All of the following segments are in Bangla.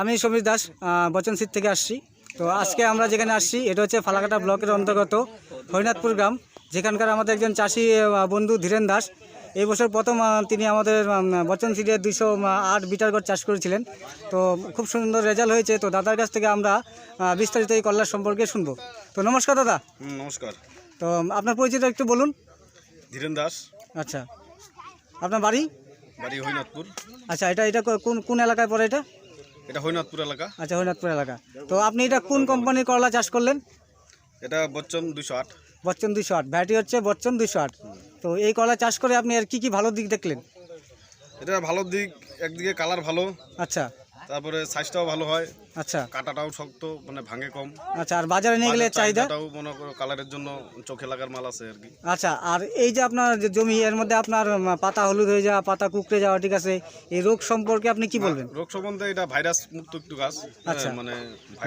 আমি সমীর দাস বচন সিট থেকে আসছি। তো আজকে আমরা যেখানে আসছি এটা হচ্ছে ফালাকাটা ব্লকের অন্তর্গত হরিনাথপুর গ্রাম, যেখানকার আমাদের একজন চাষি বন্ধু ধীরেন দাস। এই বছর প্রথম তিনি আমাদের বচন সিটে 208 বিটার গড় চাষ করেছিলেন। তো খুব সুন্দর রেজাল্ট হয়েছে। তো দাদার কাছ থেকে আমরা বিস্তারিত এই কল্যাণ সম্পর্কে শুনবো। তো নমস্কার দাদা। নমস্কার। তো আপনার পরিচয়টা একটু বলুন। ধীরেন দাস। আচ্ছা, আপনার বাড়ি? বাড়ি হরিনাথপুর। আচ্ছা, এটা কোন কোন এলাকায় পড়ে এটা? এটা হরিনাথপুর এলাকা। আচ্ছা, হরিনাথপুর এলাকা। তো আপনি এটা কোন কোম্পানির করলা চাষ করলেন? এটা বচ্চন 208। বচ্চন 208, ভ্যারাইটি হচ্ছে বচ্চন 208। তো এই করলা চাষ করে আপনি আর কি ভালো দিক দেখলেন? এটা ভালো দিক, একদিকে কালার ভালো, আচ্ছা, তারপরে সাইজটাও ভালো হয়, আচ্ছা, কাটাটাও শক্ত, মানে ভাঙে কম। আচ্ছা, আর বাজারে নিয়ে গেলে চাহিদাটাও মনে করো কালারের জন্য চোখে লাগার মাল আছে আর কি। আচ্ছা, আর এই যে আপনার যে জমি, এর মধ্যে আপনার পাতা হলুদ হয়ে যাওয়া, পাতা কুকড়ে যাওয়া, ঠিক আছে, এই রোগ সম্পর্কে আপনি কি বলবেন? রোগ সম্বন্ধে এটা ভাইরাস মুক্ত একটু গাছ। আচ্ছা, মানে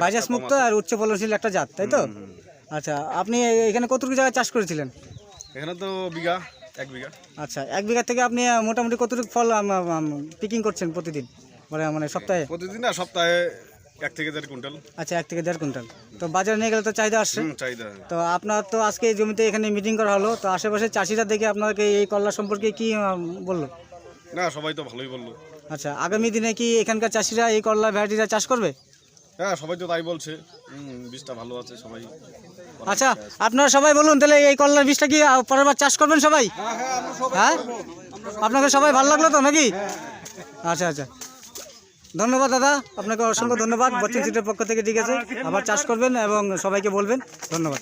ভাইরাস মুক্ত আর উচ্চ ফলনশীল একটা জাত, তাই তো? আচ্ছা, আপনি এখানে কতটুকু জায়গায় চাষ করেছিলেন? এখানে তো 1 বিঘা। আচ্ছা, 1 বিঘা থেকে আপনি মোটামুটি কতটুকু ফল পিকিং করছেন প্রতিদিন, মানে সপ্তাহে? প্রতিদিন না, সপ্তাহে 1 থেকে 1.5 কুইন্টাল। আচ্ছা, 1 থেকে 1.5 কুইন্টাল। তো বাজারে নিয়ে গেলে তো চাহিদা আসছে। চাহিদা। তো আপনার তো আজকে এই জমিতে এখানে মিটিং করা হলো, তো আশেপাশে চাষিরা দেখে আপনাকে এই করলা সম্পর্কে কি বললো? না, সবাই তো ভালোই বললো। আচ্ছা, আগামী দিনে কি এখানকার চাষিরা এই করলা ভ্যারাইটিটা চাষ করবে? হ্যাঁ, সবাই তো তাই বলছে। বীজটা ভালো আছে সবাই। আচ্ছা, আপনারা সবাই বলুন তাহলে এই করলার বীজটা কি পরের বার চাষ করবেন সবাই? হ্যাঁ, আপনাকে সবাই ভালো লাগলো তো নাকি? আচ্ছা, আচ্ছা, ধন্যবাদ দাদা, আপনাকে অসংখ্য ধন্যবাদ। বচ্চন সিটের পক্ষ থেকে ঠিক আছে, আবার চাষ করবেন এবং সবাইকে বলবেন। ধন্যবাদ।